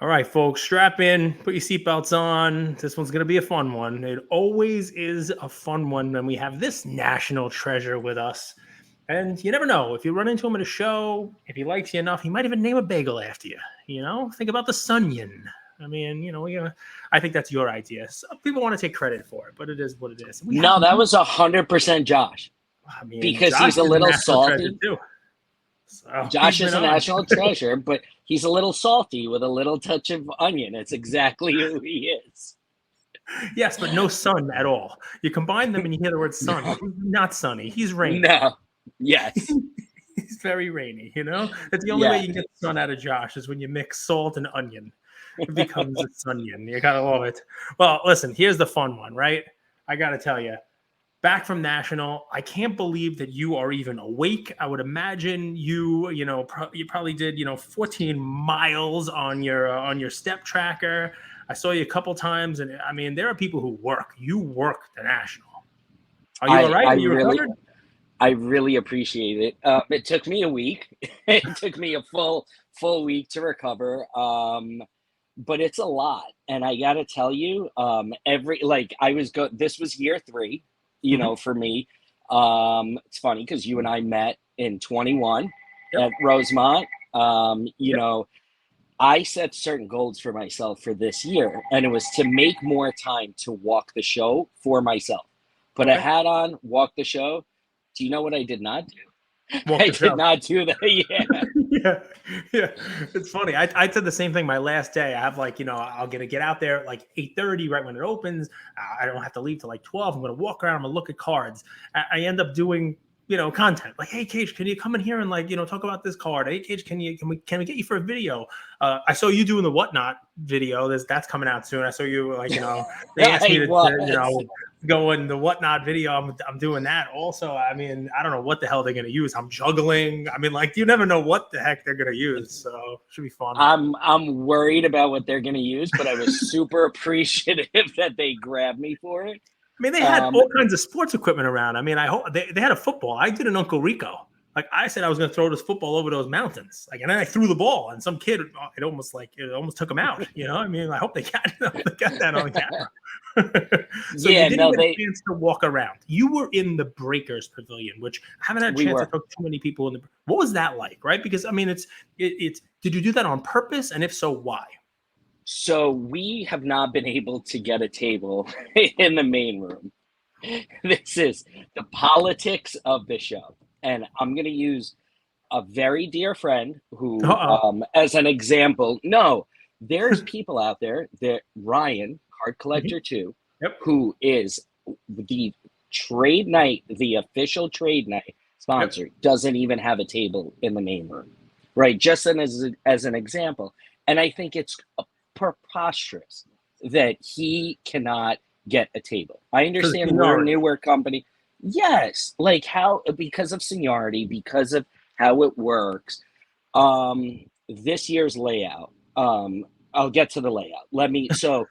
All right, folks, strap in, put your seatbelts on. This one's going to be a fun one. It always is a fun one when we have this national treasure with us. And you never know. If you run into him at a show, if he likes you enough, he might even name a bagel after you. Think about the Sunyon. I mean, I think that's your idea. Some people want to take credit for it, but it is what it is. We have, No, that was 100% Josh I mean, because Josh he's a is a little national treasure salty. too. So he's Josh is been a on. national treasure, but he's a little salty with a little touch of onion. It's exactly who he is. Yes, but no sun at all. You combine them and you hear the word sun. No, He's not sunny. He's rainy. no, yes, He's very rainy. That's the only way yeah. you can get sun out of Josh is when you mix salt and onion. It becomes a sunyon. You gotta love it. Well, listen, here's the fun one, right? I gotta tell you, back from national, I can't believe that you are even awake. I would imagine you probably did 14 miles on your step tracker. I saw you a couple times, and I mean, there are people who work. You work the national. Are you all I right? I Are you really recovered? I really appreciate it. It took me a week. It took me a full week to recover. But it's a lot, and I gotta tell you, every like I was go. This was year three, Hmm. for me. It's funny because you and I met in 21 Yep. at Rosemont. Yep. I set certain goals for myself for this year, and it was to make more time to walk the show for myself. Put a Okay. hat on, walk the show. Do you know what I did not do? Walk I the did show. not do that. Yeah. Yeah, yeah, it's funny. I did the same thing my last day. I have I'll get out there at like 8:30 right when it opens. I don't have to leave till like 12. I'm gonna walk around. I'm gonna look at cards. I end up doing content like, hey Cage, can you come in here and talk about this card? Hey Cage, can we get you for a video? I saw you doing the whatnot video. That's coming out soon. I saw you they asked me I to was. go in the whatnot video. I'm doing that also. I mean, I don't know what the hell they're gonna use. I'm juggling. I mean, like, you never know what the heck they're gonna use. So should be fun. I'm worried about what they're going to use, but I was super appreciative that they grabbed me for it. I mean, they had Um, all kinds of sports equipment around. I mean, I hope they had a football. I did an Uncle Rico. Like I said, I was going to throw this football over those mountains. Like, and then I threw the ball, and some kid, it almost took him out. I mean, I hope they got that on camera. So you yeah, didn't no, get a chance to walk around. You were in the Breakers Pavilion, which I haven't had a we chance to were. talk to too many people in the. What was that like, right? Because I mean, it's. Did you do that on purpose, and if so, why? So we have not been able to get a table in the main room. This is the politics of the show. And I'm going to use a very dear friend Uh who, oh. as an example, no, there's people out there that Ryan, card Mhm. collector too, Yep. who is the trade night, the official trade night Yep. sponsor, doesn't even have a table in the main room, right? Just as an example. And I think it's preposterous that he cannot get a table. I Because of understand we're a seniority. newer company. Yes, like how because of seniority, because of how it works. This year's layout. I'll get to the layout. Let me so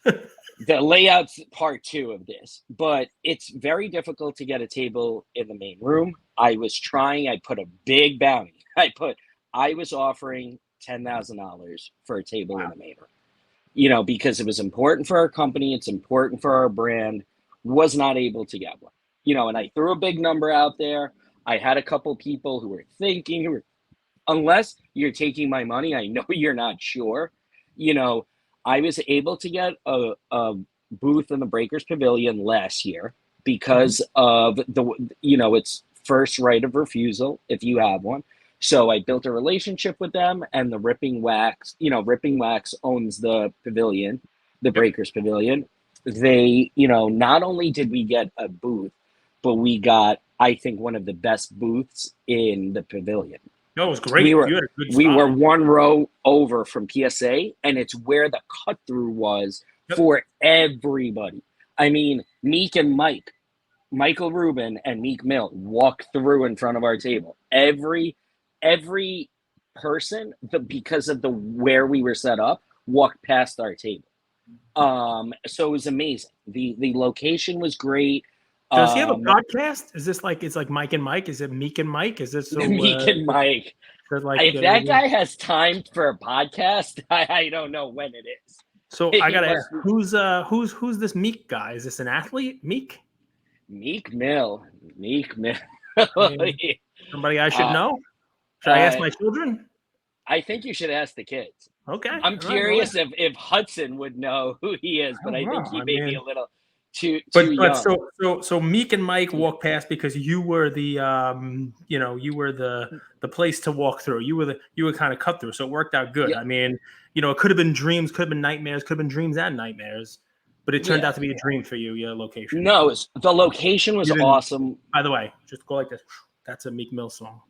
the layout's part two of this, but it's very difficult to get a table in the main room. I was trying, I put a big bounty. I was offering $10,000 for a table in Wow. the main room. Because it was important for our company, it's important for our brand, was not able to get one. And I threw a big number out there. I had a couple people who were thinking, unless you're taking my money, I know you're not sure. You know, I was able to get a booth in the Breakers Pavilion last year Mhm. because of it's first right of refusal if you have one. So I built a relationship with them, and the Ripping Wax owns the pavilion, the Yep. Breakers Pavilion. They, not only did we get a booth, but we got, I think, one of the best booths in the pavilion. No, it was we great. were You had a good we were spot. one row over from PSA, and it's where the cut through was Yep. for everybody. I mean, Michael Rubin and Meek Mill walked through in front of our table. Every person, because of the where we were set up, walked past our table. So it was amazing. The location was great. Does he have a podcast? Is this like it's like Mike and Mike? Is it Meek and Mike? Is this so? Meek and Mike. Like If that guy has time for a podcast, I don't know when it is. So I gotta ask, who's this Meek guy? Is this an athlete? Meek Mill. Somebody I should know? Should I ask my children? I think you should ask the kids. Okay. I'm curious if Hudson would know who he is, but I think he may be a little too young. So Meek and Mike walked past because you were the you were the place to walk through. You were kind of cut through, so it worked out good. Yeah. I mean, it could have been dreams, could have been nightmares, could have been dreams and nightmares, but it turned out to be a dream for you. Your location. No, the location was awesome. By the way, just go like this. That's a Meek Mill song.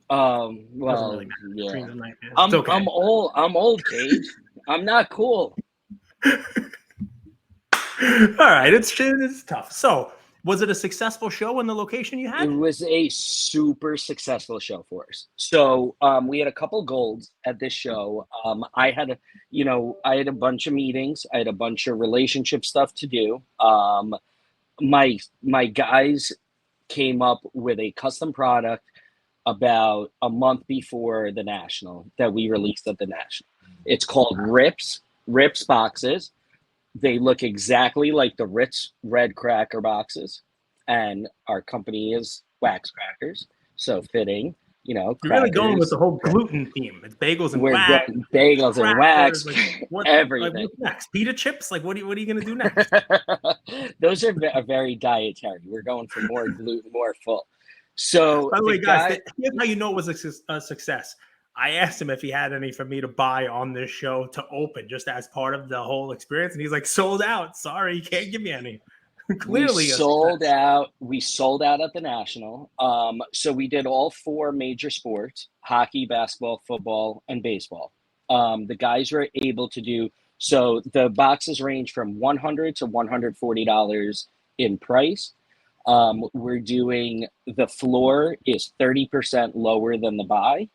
Well, really yeah. I'm old, Cage. I'm not cool. All right, it's tough. So, was it a successful show in the location you had? It was a super successful show for us. So, we had a couple golds at this show. I had a bunch of meetings. I had a bunch of relationship stuff to do. My guys came up with a custom product about a month before the National that we released at the National. It's called Rips boxes. They look exactly like the Ritz red cracker boxes, and our company is Wax Crackers, so fitting. You're really going with the whole gluten theme. It's bagels and wax. Bagels and wax. Everything. Like what's next? Pita chips? Like what are you going to do next? Those are very dietary. We're going for more gluten, more full. So, by the way, guys, here's how you know it was a success. I asked him if he had any for me to buy on this show to open, just as part of the whole experience, and he's like, "Sold out. Sorry, you can't give me any." Clearly, we sold out. We sold out at the National. So we did all 4 major sports: hockey, basketball, football, and baseball. The guys were able to do so. The boxes range from $100 to $140 in price. We're doing the floor is 30% lower than the buy,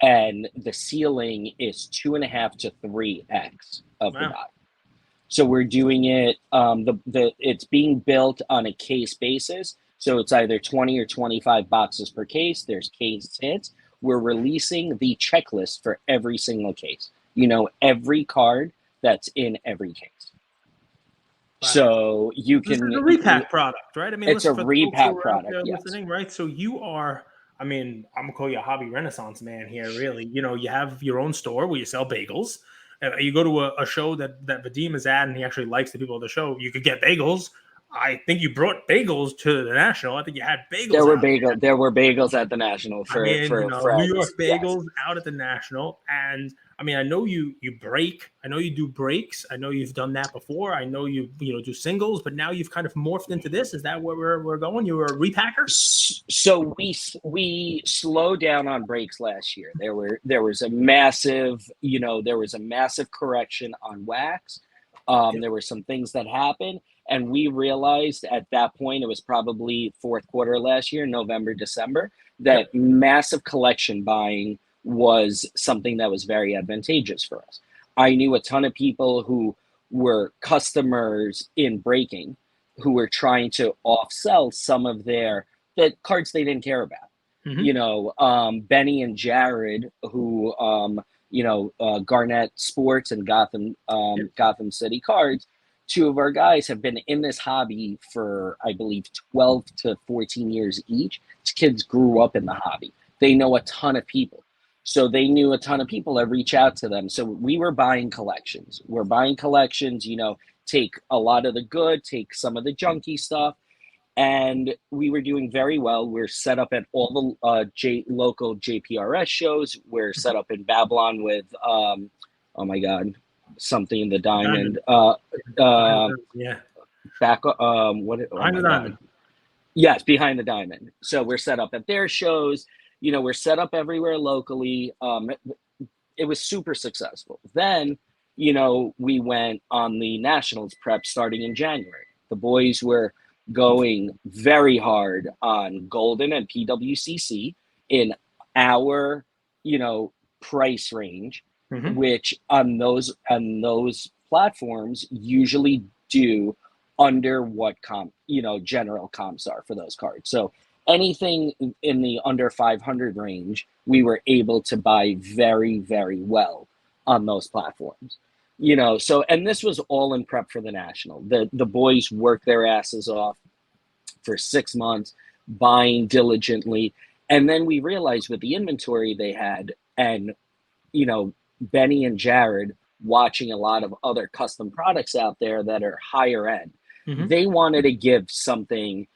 and the ceiling is 2.5 to 3x of the buy. So we're doing it. It's being built on a case basis. So it's either 20 or 25 boxes per case. There's case hits. We're releasing the checklist for every single case. Every card that's in every case. Right. So you can. This is a repack product, right? I mean, it's a repack product. Yes. Right? So you are. I mean, I'm gonna call you a hobby renaissance man here. Really, you have your own store where you sell bagels. You go to a show that Vadim is at, and he actually likes the people of the show. You could get bagels. I think you brought bagels to the National. I think you had bagels. There were bagels at the National for New York bagels out at the National. And I mean, I know you break. I know you do breaks. I know you've done that before. I know you do singles, but now you've kind of morphed into this. Is that where we're going? You were a repacker. So we slowed down on breaks last year. There was a massive correction on wax. There were some things that happened. And we realized at that point, it was probably fourth quarter last year, November, December, that massive collection buying was something that was very advantageous for us. I knew a ton of people who were customers in breaking who were trying to off-sell some of the cards they didn't care about. Mm-hmm. Benny and Jared, who, Garnett Sports and Gotham City Cards, 2 of our guys have been in this hobby for, I believe, 12 to 14 years each. These kids grew up in the hobby. They know a ton of people. So they knew a ton of people that reach out to them. So we were buying collections. We're buying collections, take a lot of the good, take some of the junky stuff. And we were doing very well. We're set up at all the local JPRS shows. We're set up in Babylon with, something in the diamond. Behind the diamond. Yes, behind the diamond. So we're set up at their shows. We're set up everywhere locally. It was super successful. Then, we went on the Nationals prep starting in January. The boys were going very hard on Golden and PWCC in our, price range. Mm-hmm. Which on those platforms usually do under what general comps are for those cards. So anything in the under 500 range, we were able to buy very, very well on those platforms. So, and this was all in prep for the National. The boys worked their asses off for 6 months, buying diligently. And then we realized with the inventory they had, and, Benny and Jared watching a lot of other custom products out there that are higher end, they wanted to give something,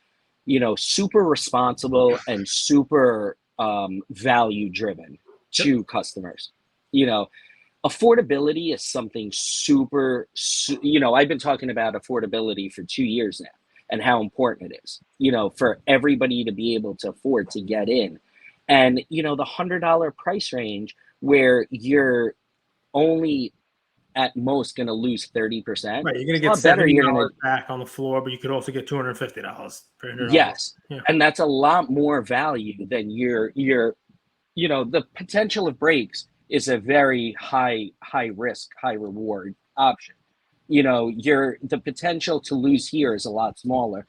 super responsible and super value driven to customers. Affordability is something super, I've been talking about affordability for 2 years now and how important it is, for everybody to be able to afford to get in. And, the $100 price range where you're only at most going to lose 30%. Right, you're going to get $70 back on the floor, but you could also get $250 for $100. Yes, and that's a lot more value than the potential of breaks is a very high risk, high reward option. The potential to lose here is a lot smaller.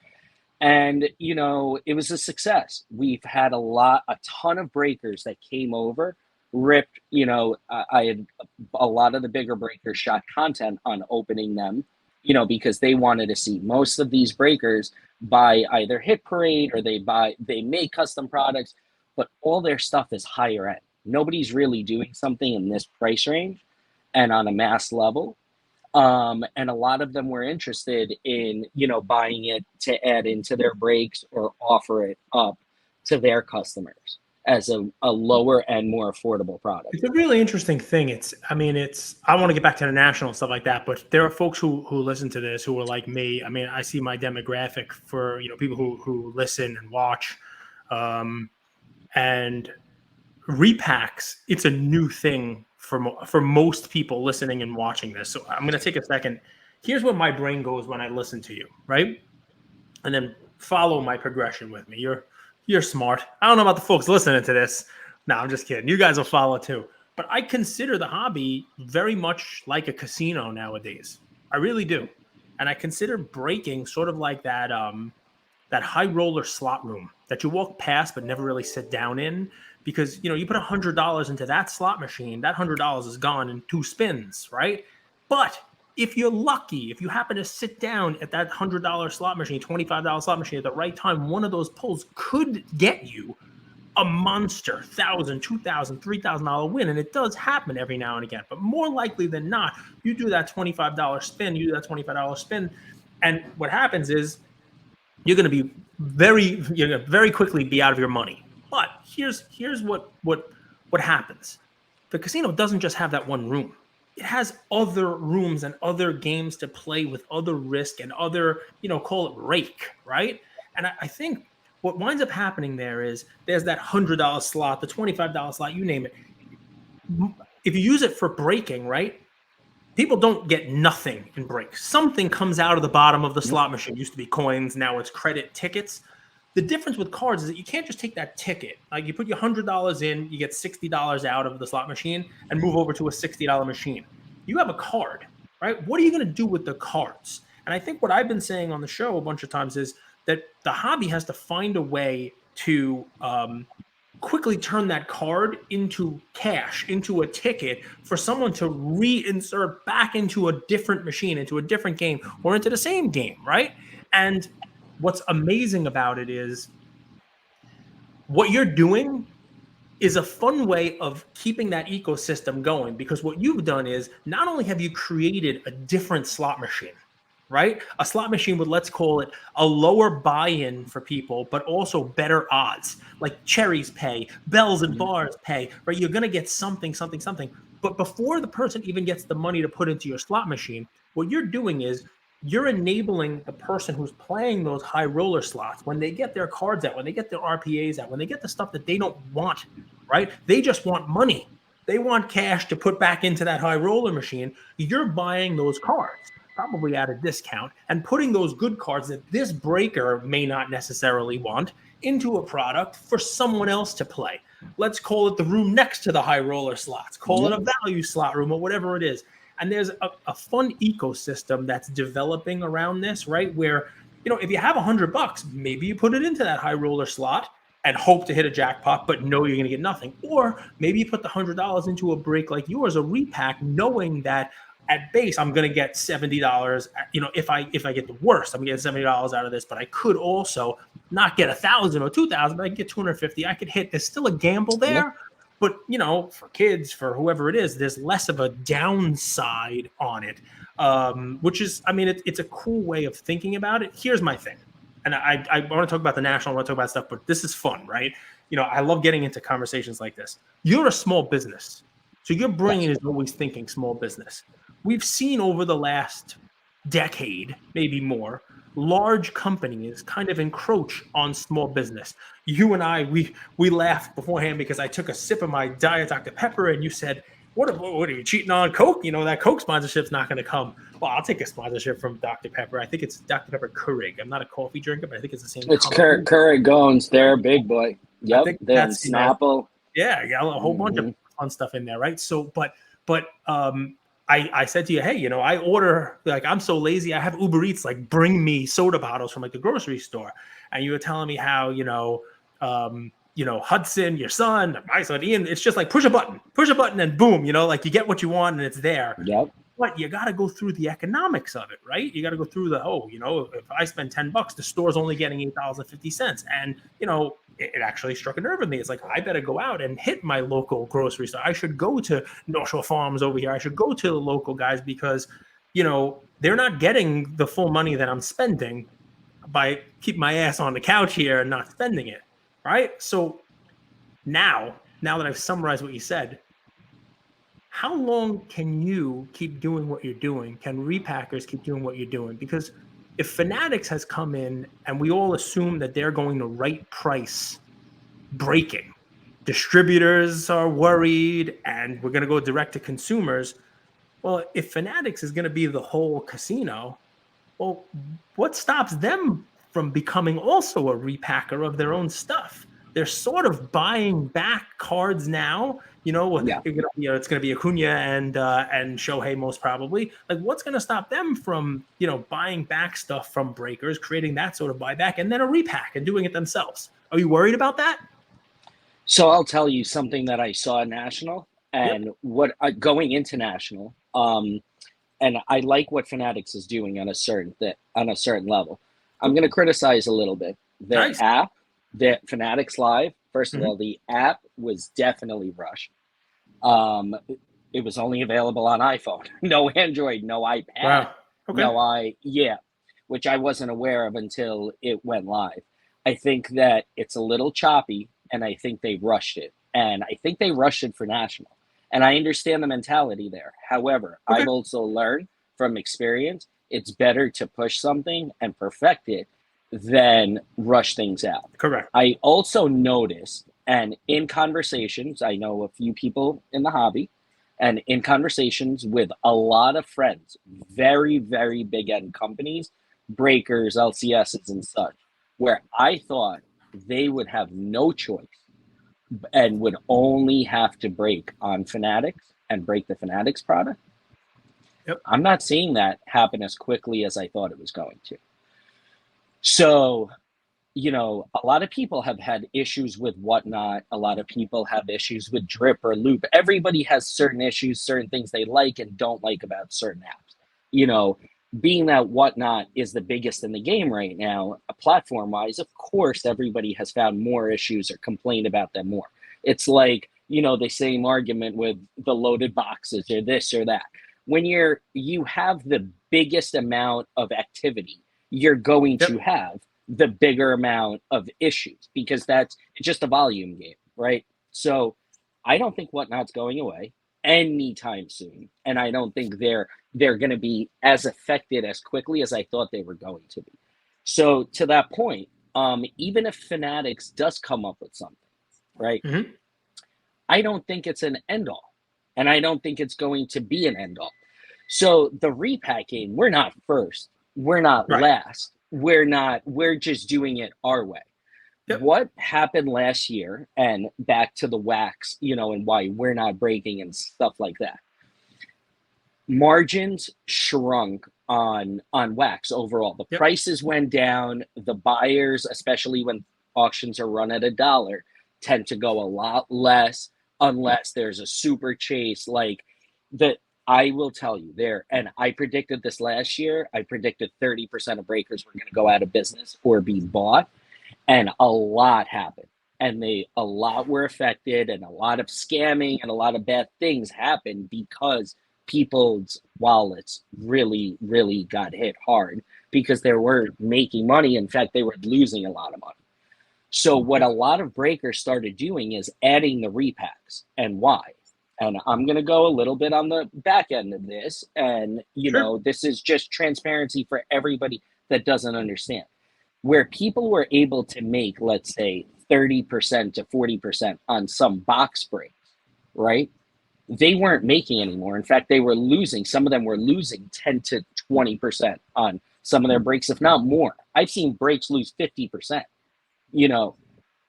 And, it was a success. We've had a ton of breakers that came over, ripped, I had a lot of the bigger breakers shot content on opening them, because they wanted to see. Most of these breakers buy either Hit Parade or they make custom products, but all their stuff is higher end. Nobody's really doing something in this price range and on a mass level. And a lot of them were interested in, buying it to add into their breaks or offer it up to their customers as a lower and more affordable product. It's a really interesting thing. I want to get back to the National and stuff like that, but there are folks who listen to this who are like me. I see my demographic for, people who listen and watch, and repacks. It's a new thing for most people listening and watching this. So I'm going to take a second. Here's where my brain goes when I listen to you, right? And then follow my progression with me. You're smart. I don't know about the folks listening to this. No, I'm just kidding. You guys will follow too. But I consider the hobby very much like a casino nowadays. I really do. And I consider breaking sort of like that high roller slot room that you walk past but never really sit down in. Because, you put $100 into that slot machine, that $100 is gone in 2 spins, right? But if you're lucky, if you happen to sit down at that $100 slot machine, $25 slot machine at the right time, one of those pulls could get you a monster $1,000, $2,000, $3,000 win. And it does happen every now and again. But more likely than not, you do that $25 spin, and what happens is you're going to be very quickly be out of your money. But here's what happens. The casino doesn't just have that one room. It has other rooms and other games to play with, other risk and other, call it rake, right? And I think what winds up happening there is there's that $100 slot, the $25 slot, you name it. If you use it for breaking, right? People don't get nothing in breaks. Something comes out of the bottom of the slot machine. It used to be coins, now it's credit tickets. The difference with cards is that you can't just take that ticket. Like you put your $100 in, you get $60 out of the slot machine and move over to a $60 machine. You have a card, right? What are you going to do with the cards? And I think what I've been saying on the show a bunch of times is that the hobby has to find a way to quickly turn that card into cash, into a ticket for someone to reinsert back into a different machine, into a different game, or into the same game, right? And what's amazing about it is what you're doing is a fun way of keeping that ecosystem going, because what you've done is not only have you created a different slot machine, right? A slot machine with, let's call it, a lower buy-in for people, but also better odds. Like cherries pay, bells and bars pay, right? You're going to get something. But before the person even gets the money to put into your slot machine, what you're doing is you're enabling the person who's playing those high roller slots, when they get their cards out, when they get their RPAs out, when they get the stuff that they don't want, right? They just want money. They want cash to put back into that high roller machine. You're buying those cards, probably at a discount, and putting those good cards that this breaker may not necessarily want into a product for someone else to play. Let's call it the room next to the high roller slots. Call it a value slot room or whatever it is. And there's a fun ecosystem that's developing around this, right? Where, if you have $100, maybe you put it into that high roller slot and hope to hit a jackpot, but know you're going to get nothing. Or maybe you put the $100 into a break like yours, a repack, knowing that at base I'm going to get $70. If I get the worst, I'm going to get $70 out of this, but I could also not get 1,000 or 2,000, but I can get 250. I could hit. There's still a gamble there. Yeah. But, for kids, for whoever it is, there's less of a downside on it, which is, it's a cool way of thinking about it. Here's my thing. And I want to talk about the national, I want to talk about stuff, but this is fun, right? I love getting into conversations like this. You're a small business. So your brain is always thinking small business. We've seen over the last decade, maybe more, large companies kind of encroach on small business. You and I, we laughed beforehand because I took a sip of my Diet Dr. Pepper and you said, what are you cheating on Coke? That Coke sponsorship's not going to come. Well, I'll take a sponsorship from Dr. Pepper. I think it's Dr. Pepper Keurig. I'm not a coffee drinker, but I think it's the same. It's Keurig Gones. They're big boy. Yep. Then Snapple. Yeah, a whole bunch of fun stuff in there, right? So, but I said to you, hey, I order, like, I'm so lazy. I have Uber Eats, like, bring me soda bottles from like the grocery store. And you were telling me how, Hudson, your son, my son, Ian, it's just like push a button and boom, like you get what you want and it's there. Yep. But you got to go through the economics of it, right? You got to go through if I spend $10, the store's only getting $8.50. And, it actually struck a nerve with me. It's like, I better go out and hit my local grocery store. I should go to North Shore Farms over here. I should go to the local guys because, they're not getting the full money that I'm spending by keeping my ass on the couch here and not spending it. Right. So now that I've summarized what you said, how long can you keep doing what you're doing? Can repackers keep doing what you're doing? Because if Fanatics has come in and we all assume that they're going to right price breaking, distributors are worried and we're going to go direct to consumers. Well, if Fanatics is going to be the whole casino, well, what stops them from becoming also a repacker of their own stuff? They're sort of buying back cards now. It's going to be Acuna and Shohei most probably. Like, what's going to stop them from buying back stuff from breakers, creating that sort of buyback, and then a repack and doing it themselves? Are you worried about that? So I'll tell you something that I saw at National and going into National. And I like what Fanatics is doing on a certain level. I'm going to criticize a little bit their app, the Fanatics Live. First of all, the app was definitely rushed. It was only available on iPhone, no Android, no iPad, wow. Okay. which I wasn't aware of until it went live. I think that it's a little choppy, and I think they rushed it, and I think they rushed it for National. And I understand the mentality there. However, I've also learned from experience, it's better to push something and perfect it than rush things out. Correct. I also noticed, and in conversations, I know a few people in the hobby, and in conversations with a lot of friends, very, very big end companies, breakers, LCSs and such, where I thought they would have no choice and would only have to break on Fanatics and break the Fanatics product. Yep. I'm not seeing that happen as quickly as I thought it was going to. So, a lot of people have had issues with Whatnot. A lot of people have issues with Drip or Loop. Everybody has certain issues, certain things they like and don't like about certain apps. Being that Whatnot is the biggest in the game right now, platform-wise, of course, everybody has found more issues or complained about them more. It's like, the same argument with the loaded boxes or this or that. When you have the biggest amount of activity, you're going to have the bigger amount of issues because it's just a volume game, right? So I don't think Whatnot's going away anytime soon. And I don't think they're going to be as affected as quickly as I thought they were going to be. So to that point, even if Fanatics does come up with something, right? Mm-hmm. I don't think it's an end all. And I don't think it's going to be an end all. So the repacking, we're not first. We're not last. We're just doing it our way. Yep. What happened last year, and back to the wax, and why we're not breaking and stuff like that. margins shrunk on wax overall. The Yep. prices went down. The buyers, especially when auctions are run at $1, tend to go a lot less unless there's a super chase. Like the I will tell you there, and I predicted this last year. I predicted 30% of breakers were going to go out of business or be bought, and a lot happened. And a lot were affected, and a lot of scamming and a lot of bad things happened because people's wallets really, really got hit hard because they were making money. In fact, they were losing a lot of money. So what a lot of breakers started doing is adding the repacks. And why? And I'm going to go a little bit on the back end of this. And, Sure. this is just transparency for everybody that doesn't understand. Where people were able to make, let's say, 30% to 40% on some box breaks, right? They weren't making anymore. In fact, they were losing. Some of them were losing 10 to 20% on some of their breaks, if not more. I've seen breaks lose 50%.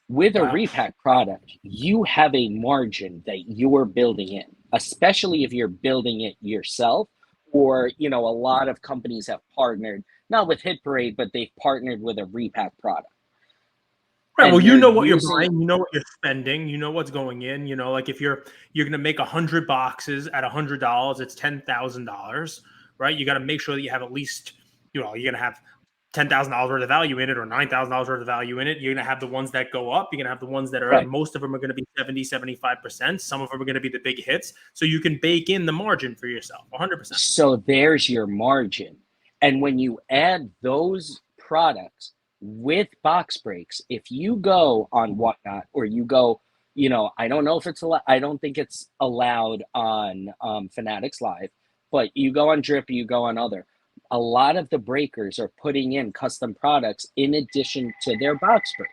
With a Wow. repack product, you have a margin that you're building in, especially if you're building it yourself, or, a lot of companies have partnered, not with Hit Parade, but they've partnered with a repack product. Right. Well, And you they're know what you're using, buying, you know what you're spending, you know what's going in. Like if you're going to make 100 boxes at $100, it's $10,000, right? You got to make sure that you have at least, you're going to have $10,000 worth of value in it or $9,000 worth of value in it. You're going to have the ones that go up. You're going to have the ones that are, right. most of them are going to be 70, 75%. Some of them are going to be the big hits. So you can bake in the margin for yourself 100%. So there's your margin. And when you add those products with box breaks, if you go on Whatnot or you go, I don't know if it's allowed, I don't think it's allowed on Fanatics Live, but you go on Drip, you go on other. A lot of the breakers are putting in custom products in addition to their box breaks.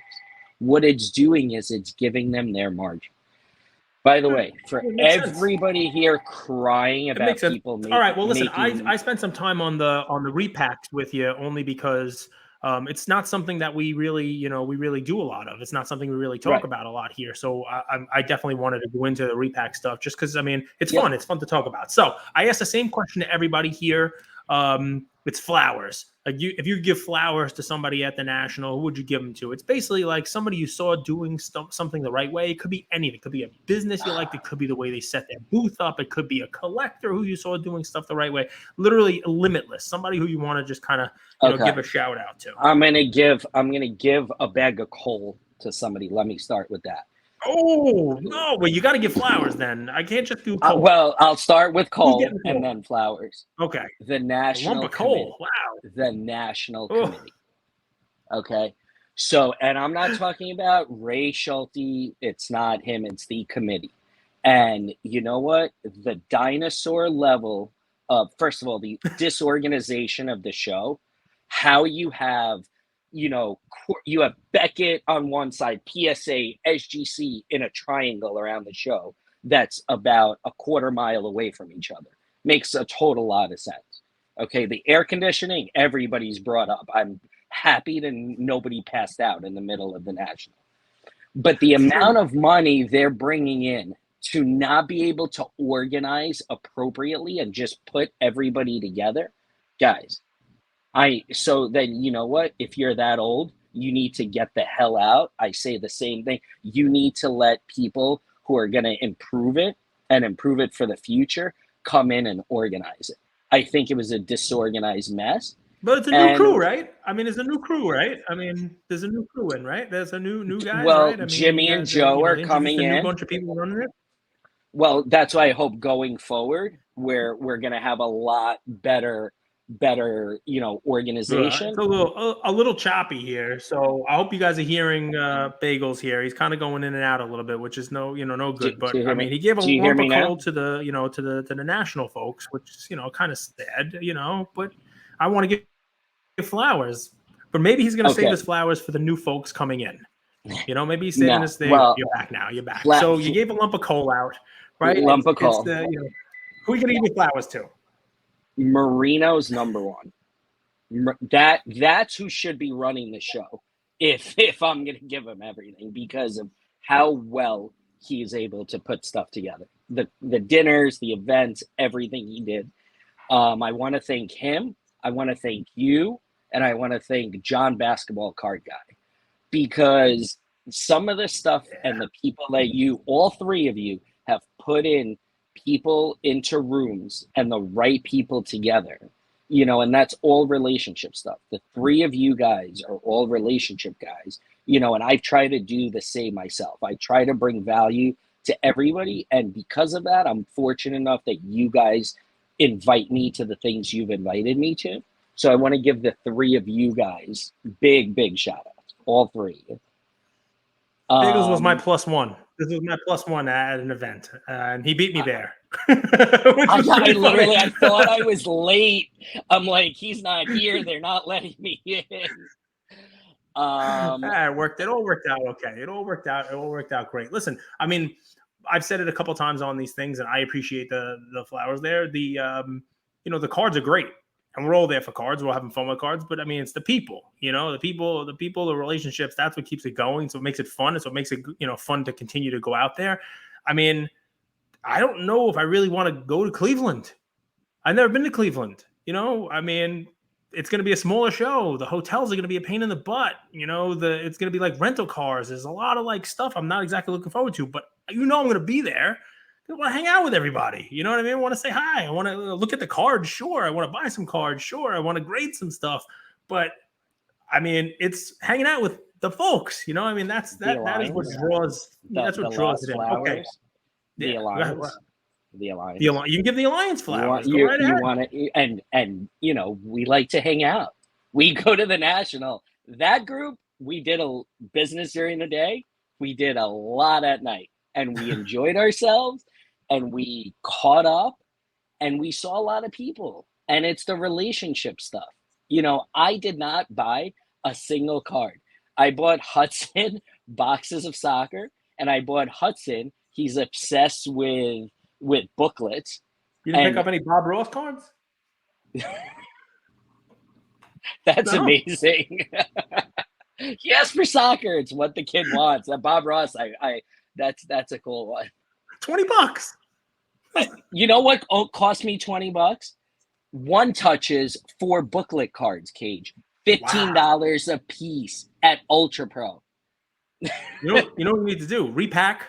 What it's doing is it's giving them their margin. By the way, for It makes sense. everybody here crying It about makes sense. people All right. Well, listen, making, I spent some time on the repacks with you only because it's not something that we really do a lot of. It's not something we really talk right. about a lot here. So I definitely wanted to go into the repack stuff just because it's Yep. fun. It's fun to talk about. So I asked the same question to everybody here. It's flowers. Like if you give flowers to somebody at the National, who would you give them to? It's basically like somebody you saw doing something the right way. It could be anything. It could be a business you liked. It could be the way they set their booth up. It could be a collector who you saw doing stuff the right way. Literally limitless. Somebody who you want to just kind of give a shout out to. I'm gonna give a bag of coal to somebody. Let me start with that. Oh no! Well, you got to give flowers then. I can't just do coal. Well, I'll start with Who's coal getting and coal? then flowers. Okay. The A lump National of Committee. coal. Wow. The National Oh. Committee. Okay. So, and I'm not talking about Ray Schulte. It's not him. It's the committee. And you know what? The dinosaur level of, first of all, the disorganization of the show, how you have, you have Beckett on one side, PSA, SGC in a triangle around the show that's about a quarter mile away from each other. Makes a total lot of sense. Okay, the air conditioning, everybody's brought up. I'm happy that nobody passed out in the middle of the National. But the amount of money they're bringing in to not be able to organize appropriately and just put everybody together, guys, so then you know what? If you're that old, you need to get the hell out. I say the same thing. You need to let people who are going to improve it and improve it for the future come in and organize it. I think it was a disorganized mess. But it's a new crew, right? It's a new crew, right? There's a new crew in, right? There's a new guys, Well, right? Jimmy you and guys, Joe are introduced coming a new in. bunch of people running it. Well, that's why I hope going forward, where we're going to have a lot better, organization. It's a little choppy here, so I hope you guys are hearing Bagels here. He's kind of going in and out a little bit, which is no good. But he gave a lump of coal to the to the National folks, which is kind of sad, But I want to give flowers, but maybe he's going to save his flowers for the new folks coming in. Maybe he's saving his thing. Well, you're back now. You're back. So you gave a lump of coal out, right? Lump of coal. Who are you going to give flowers to? Marino's number one. That's who should be running the show. If I'm going to give him everything, because of how well he is able to put stuff together, the dinners, the events, everything he did. I want to thank him. I want to thank you. And I want to thank John Basketball Card Guy, because some of the stuff and the people that all three of you, have put in people into rooms and the right people together, and that's all relationship stuff. The three of you guys are all relationship guys, and I try to do the same myself. I try to bring value to everybody. And because of that, I'm fortunate enough that you guys invite me to the things you've invited me to. So I want to give the three of you guys big, big shout outs, all three. Bagels was my +1. This was my +1 at an event, and he beat me there. I literally, I thought I was late. I'm like, he's not here. They're not letting me in. It worked. It all worked out okay. It all worked out great. Listen, I mean, I've said it a couple times on these things, and I appreciate the flowers there. The the cards are great, and we're all there for cards. We're all having fun with cards, but I mean, it's the people, the relationships. That's what keeps it going. So it makes it fun. And so it makes it fun to continue to go out there. I mean, I don't know if I really want to go to Cleveland. I've never been to Cleveland. I mean, it's going to be a smaller show. The hotels are going to be a pain in the butt. It's going to be like rental cars. There's a lot of like stuff I'm not exactly looking forward to, but I'm going to be there. I want to hang out with everybody. You know what I mean? I want to say hi. I want to look at the cards. Sure. I want to buy some cards. Sure. I want to grade some stuff. But I mean, it's hanging out with the folks. I mean, that is what draws. That's what draws it in. Okay. The Alliance. The Alliance. You can give the Alliance flowers. You want to, and we like to hang out. We go to the National. That group, we did a business during the day. We did a lot at night, and we enjoyed ourselves, and we caught up, and we saw a lot of people. And it's the relationship stuff. I did not buy a single card. I bought Hudson boxes of soccer, and I bought Hudson. He's obsessed with booklets. You didn't pick up any Bob Ross cards? That's amazing. He asked for soccer. It's what the kid wants. That Bob Ross, that's a cool one. $20. You know what cost me $20? One touches 4 booklet cards, Cage. $15 a piece at Ultra Pro. You know what you need to do? Repack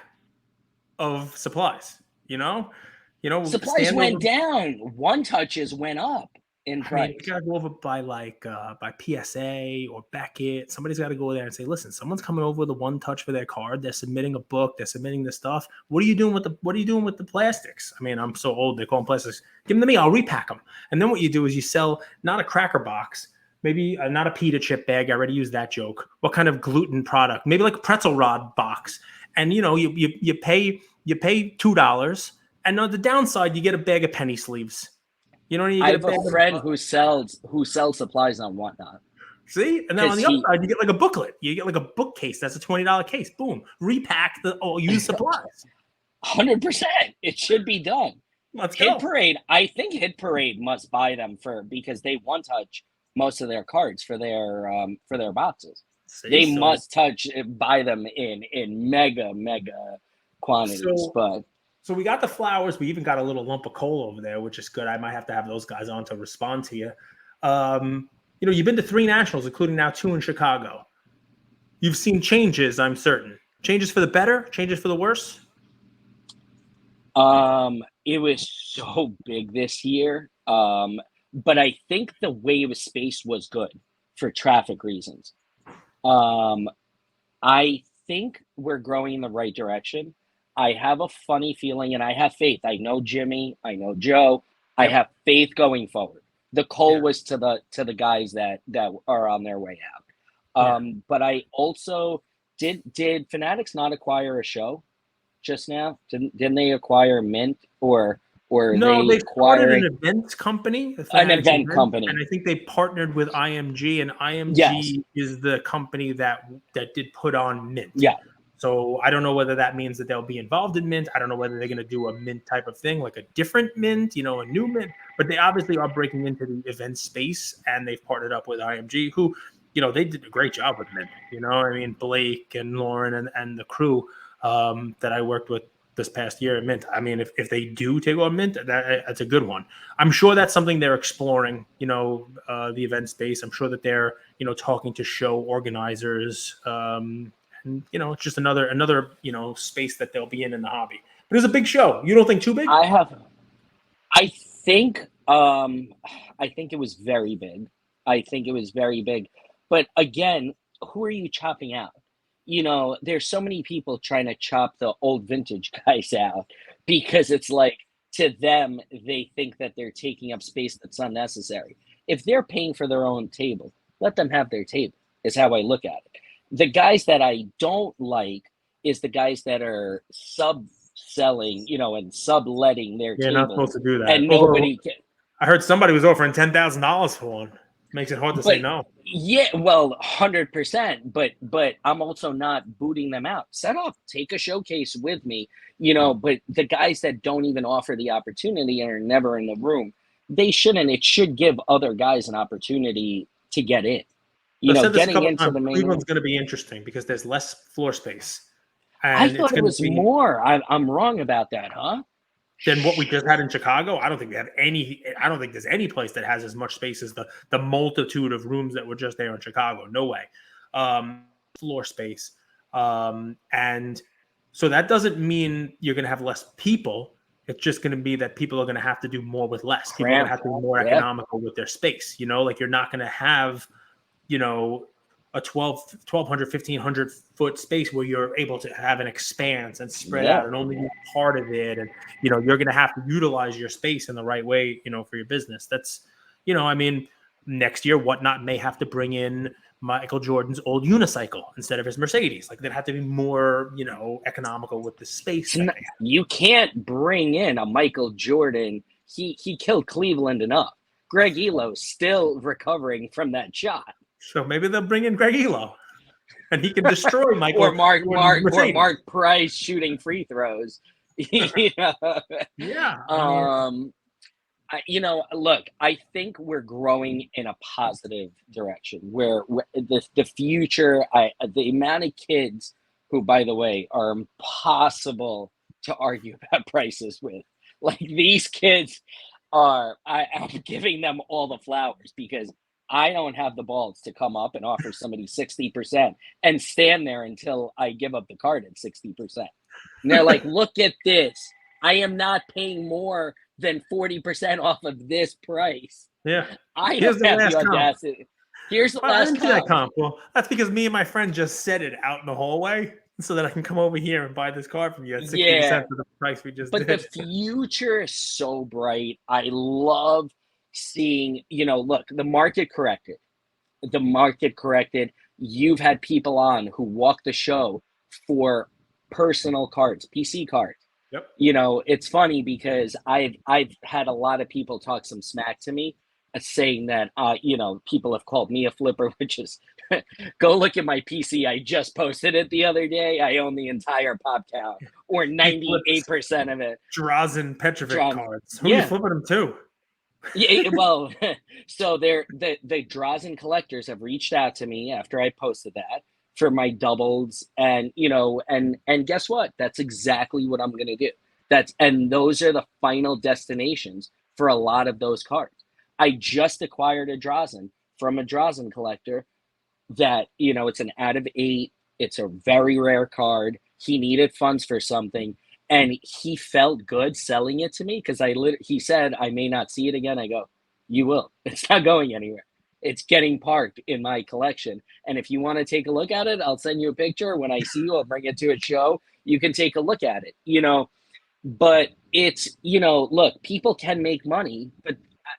of supplies. Supplies went down. One touches went up in price. You gotta go over by by PSA or Beckett. Somebody's got to go there and say, "Listen, someone's coming over with a one touch for their card. They're submitting a book. They're submitting this stuff. What are you doing with the plastics? I mean, I'm so old. They call them plastics. Give them to me. I'll repack them. And then what you do is you sell not a cracker box, maybe not a pita chip bag. I already used that joke. What kind of gluten product? Maybe like a pretzel rod box. And you pay $2, and on the downside, you get a bag of penny sleeves. I have a friend who sells supplies on Whatnot. See, and then on the other side, you get like a booklet. You get like a bookcase. That's a $20 case. Boom, repack the used supplies. 100%. It should be done. Let's Hit go. Parade. I think Hit Parade must buy them because they one touch most of their cards for their boxes. They must buy them in mega quantities. So we got the flowers. We even got a little lump of coal over there, which is good. I might have to have those guys on to respond to you. You've been to 3 nationals, including now 2 in Chicago. You've seen changes, I'm certain. Changes for the better, changes for the worse? It was so big this year. But I think the way it was spaced was good for traffic reasons. I think we're growing in the right direction. I have a funny feeling, and I have faith. I know Jimmy. I know Joe. I have faith going forward. The call was to the guys that are on their way out. But I also did Fanatics not acquire a show just now? Didn't they acquire Mint or no? They acquired an event company. An event company, and I think they partnered with IMG, and IMG is the company that did put on Mint. Yeah. So I don't know whether that means that they'll be involved in Mint. I don't know whether they're going to do a Mint type of thing, like a different Mint, a new Mint. But they obviously are breaking into the event space, and they've partnered up with IMG, who, they did a great job with Mint. I mean, Blake and Lauren and the crew that I worked with this past year at Mint. I mean, if they do take on Mint, that's a good one. I'm sure that's something they're exploring, the event space. I'm sure that they're, talking to show organizers. And, it's just another, space that they'll be in the hobby. But it's a big show. You don't think too big? I think it was very big. I think it was very big. But again, who are you chopping out? There's so many people trying to chop the old vintage guys out because it's like, to them, they think that they're taking up space that's unnecessary. If they're paying for their own table, let them have their table, is how I look at it. The guys that I don't like is the guys that are selling, and subletting their You're not supposed to do that. And nobody can. I heard somebody was offering $10,000 for one. Makes it hard to say no. Yeah, well, 100%. But I'm also not booting them out. Set up, take a showcase with me, But the guys that don't even offer the opportunity and are never in the room, they shouldn't. It should give other guys an opportunity to get in. Getting into the main. Cleveland's going to be interesting because there's less floor space. And I thought it was more. I'm wrong about that, huh? Than what we just had in Chicago. I don't think we have any. I don't think there's any place that has as much space as the multitude of rooms that were just there in Chicago. No way. Floor space. And so that doesn't mean you're going to have less people. It's just going to be that people are going to have to do more with less. People are going to have to be more economical with their space. Like you're not going to have, a 1,200, 1,500 foot space where you're able to have an expanse and spread out and only be part of it. And, you're going to have to utilize your space in the right way, for your business. That's, next year, Whatnot may have to bring in Michael Jordan's old unicycle instead of his Mercedes. Like they'd have to be more, economical with the space. You can't bring in a Michael Jordan. He killed Cleveland enough. Greg Elo's still recovering from that shot. So maybe they'll bring in Greg Elo, and he can destroy Michael. or Mark Price shooting free throws. Yeah. Look, I think we're growing in a positive direction where the future. The amount of kids who, by the way, are impossible to argue about prices with. Like these kids I'm giving them all the flowers because I don't have the balls to come up and offer somebody 60% and stand there until I give up the card at 60%. And they're like, look at this. I am not paying more than 40% off of this price. Yeah. I don't have the audacity. Here's the last comp. Well, that's because me and my friend just said it out in the hallway so that I can come over here and buy this card from you at 60% for the price we just did. But the future is so bright. I love seeing, look, the market corrected. You've had people on who walk the show for personal cards, PC cards. Yep. It's funny because I've had a lot of people talk some smack to me saying that, people have called me a flipper, which is go look at my PC. I just posted it the other day. I own the entire pop count or 98% of it. Drazen Petrovic cards. Who are you flipping them to? Yeah, well, so the Drazen collectors have reached out to me after I posted that for my doubles, and and guess what? That's exactly what I'm gonna do. And those are the final destinations for a lot of those cards. I just acquired a Drazen from a Drazen collector that it's an out of 8. It's a very rare card. He needed funds for something. And he felt good selling it to me because he said, I may not see it again. I go, you will. It's not going anywhere. It's getting parked in my collection. And if you want to take a look at it, I'll send you a picture. When I see you, I'll bring it to a show. You can take a look at it, But it's, look, people can make money,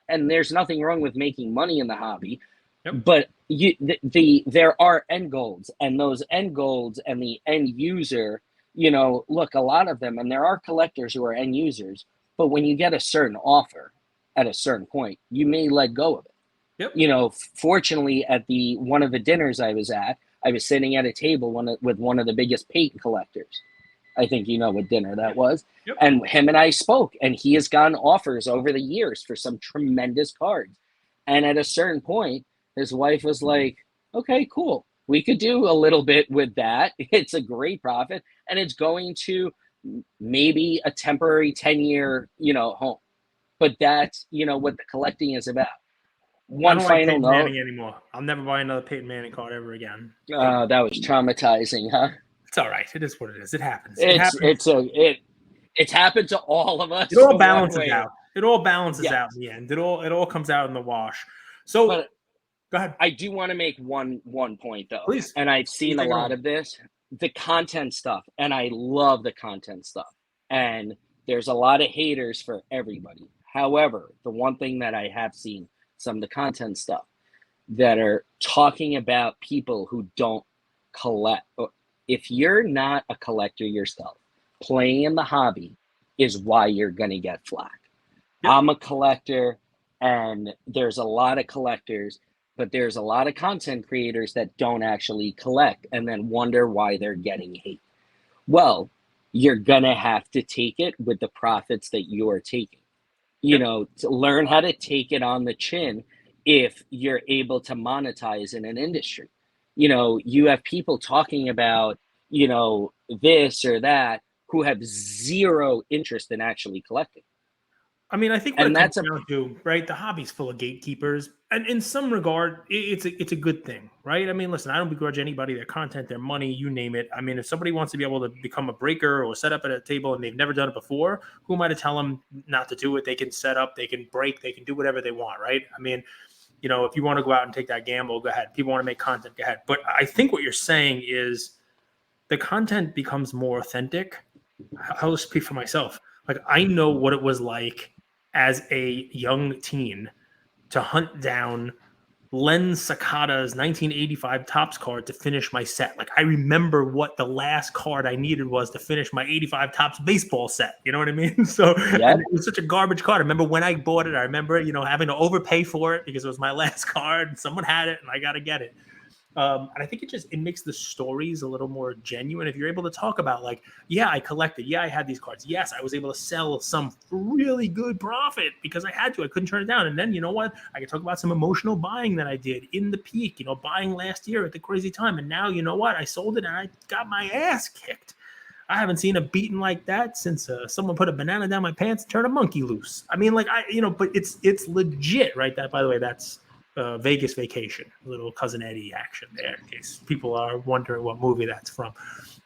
and there's nothing wrong with making money in the hobby. Yep. But there are end goals, and those end goals and the end user, look, a lot of them, and there are collectors who are end users, but when you get a certain offer at a certain point, you may let go of it. Yep. Fortunately, at one of the dinners I was at, I was sitting at a table with one of the biggest paint collectors. I think you know what dinner that was. Yep. And him and I spoke, and he has gotten offers over the years for some tremendous cards. And at a certain point, his wife was like, okay, cool. We could do a little bit with that. It's a great profit, and it's going to maybe a temporary 10-year, home. But that's, what the collecting is about. I One don't like final Peyton note. Manning anymore. I'll never buy another Peyton Manning card ever again. That was traumatizing, huh? It's all right. It is what it is. It happens. It It's happens. it's happened to all of us It all one balances way. out. It all balances Yes, out in the end. It all comes out in the wash. So but go ahead, I do want to make one point though, please. and I've You seen a take it lot away. of this, the content stuff, and I love the content stuff. And there's a lot of haters for everybody. However, the one thing that I have seen, some of the content stuff that are talking about people who don't collect. If you're not a collector yourself, playing in the hobby is why you're gonna get flack. Yep. I'm a collector, and there's a lot of collectors, but there's a lot of content creators that don't actually collect and then wonder why they're getting hate. Well, you're gonna have to take it with the profits that you're taking. Yep. To learn how to take it on the chin if you're able to monetize in an industry. You have people talking about, this or that who have zero interest in actually collecting. I mean, I think what it And comes that's a down to, right? The hobby's full of gatekeepers, and in some regard, it's a good thing, right? I mean, listen, I don't begrudge anybody their content, their money, you name it. I mean, if somebody wants to be able to become a breaker or set up at a table and they've never done it before, who am I to tell them not to do it? They can set up, they can break, they can do whatever they want, right? I mean, if you want to go out and take that gamble, go ahead. People want to make content, go ahead. But I think what you're saying is the content becomes more authentic. I'll speak for myself. Like, I know what it was like as a young teen to hunt down Len Sakata's 1985 Topps card to finish my set. Like, I remember what the last card I needed was to finish my 85 Topps baseball set. You know what I mean? So, and Yep. it was such a garbage card. I remember when I bought it. I remember, having to overpay for it because it was my last card and someone had it and I got to get it. And I think it makes the stories a little more genuine if you're able to talk about, like, yeah, I collected, yeah, I had these cards, yes, I was able to sell some really good profit because I had to, I couldn't turn it down. And then you know what, I can talk about some emotional buying that I did in the peak, buying last year at the crazy time, and now you know what, I sold it and I got my ass kicked. I haven't seen a beating like that since someone put a banana down my pants and turned a monkey loose. I mean, like, but it's legit, right? That, by the way, that's Vegas Vacation, a little Cousin Eddie action there, in case people are wondering what movie that's from.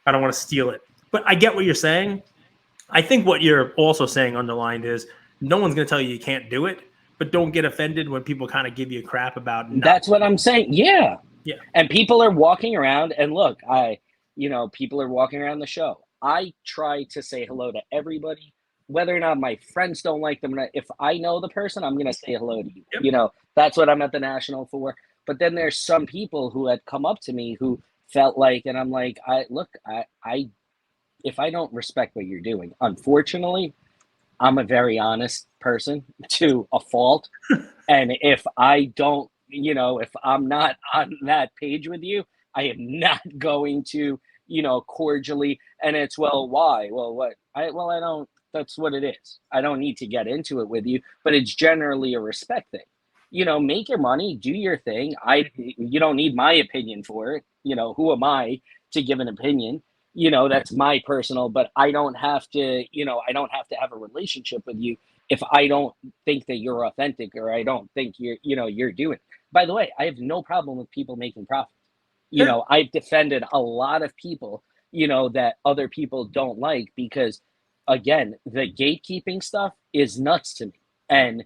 I don't want to steal it, but I get what you're saying. I think what you're also saying underlined is no one's going to tell you can't do it, but don't get offended when people kind of give you crap about not. That's what I'm saying. Yeah. Yeah. And people are walking around, and look, people are walking around the show. I try to say hello to everybody, whether or not my friends don't like them. If I know the person, I'm going to say hello to you. Yep. That's what I'm at the National for. But then there's some people who had come up to me who felt like, and I'm like, if I don't respect what you're doing, unfortunately, I'm a very honest person to a fault. And if I don't, if I'm not on that page with you, I am not going to, cordially. And it's, well, why? Well, what? I don't, that's what it is. I don't need to get into it with you, but it's generally a respect thing. Make your money, do your thing. You don't need my opinion for it. Who am I to give an opinion? That's my personal, but I don't have to, I don't have to have a relationship with you if I don't think that you're authentic, or I don't think you're doing it. By the way, I have no problem with people making profits. Yeah. I've defended a lot of people, that other people don't like, because again, the gatekeeping stuff is nuts to me. And,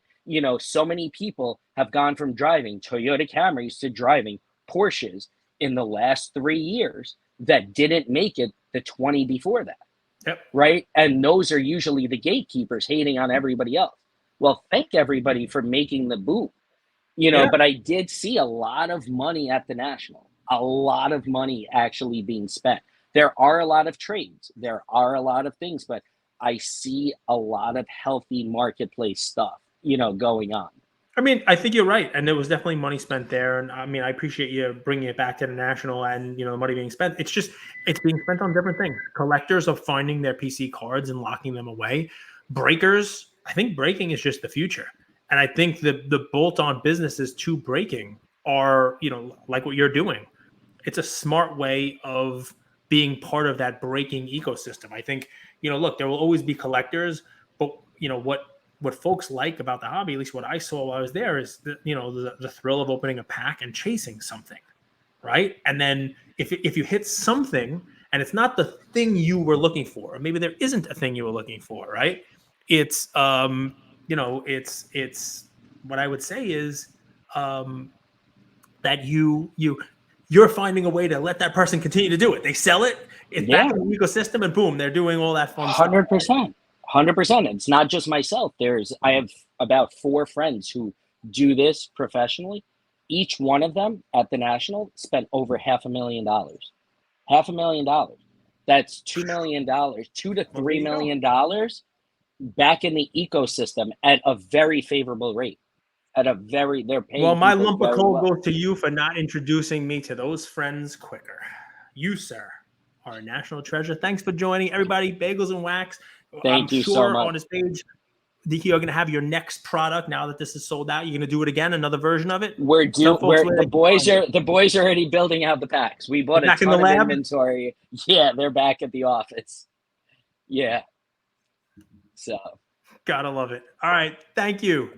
so many people have gone from driving Toyota Camrys to driving Porsches in the last 3 years that didn't make it the 20 before that. Yep. Right? And those are usually the gatekeepers hating on everybody else. Well, thank everybody for making the boom. Yeah. But I did see a lot of money at the National, a lot of money actually being spent. There are a lot of trades, there are a lot of things, but I see a lot of healthy marketplace stuff, going on. I mean, I think you're right, and there was definitely money spent there. And I mean, I appreciate you bringing it back to the National, and the money being spent. It's just it's being spent on different things. Collectors are finding their PC cards and locking them away. Breakers, I think breaking is just the future, and I think the bolt-on businesses to breaking are like what you're doing. It's a smart way of being part of that breaking ecosystem. I think, look, there will always be collectors, but what folks like about the hobby, at least what I saw while I was there, is the thrill of opening a pack and chasing something, right? And then if you hit something and it's not the thing you were looking for, or maybe there isn't a thing you were looking for, right? It's it's what I would say is that you're finding a way to let that person continue to do it. They sell it, it's back in the ecosystem, and boom, they're doing all that fun stuff. 100%. 100%. It's not just myself. I have about 4 friends who do this professionally. Each one of them at the National spent over $500,000. $500,000. That's $2 million, $2 to $3 million back in the ecosystem at a very favorable rate. They're paying. Well, my lump of coal goes to you for not introducing me to those friends quicker. You, sir, are a national treasure. Thanks for joining, everybody. Bagels and Wax. Thank you so much. On his page, you're going to have your next product now that this is sold out. You're going to do it again, another version of it. The boys are already building out the packs. We bought a ton of inventory. Yeah, they're back at the office. Yeah. So. Gotta love it. All right. Thank you.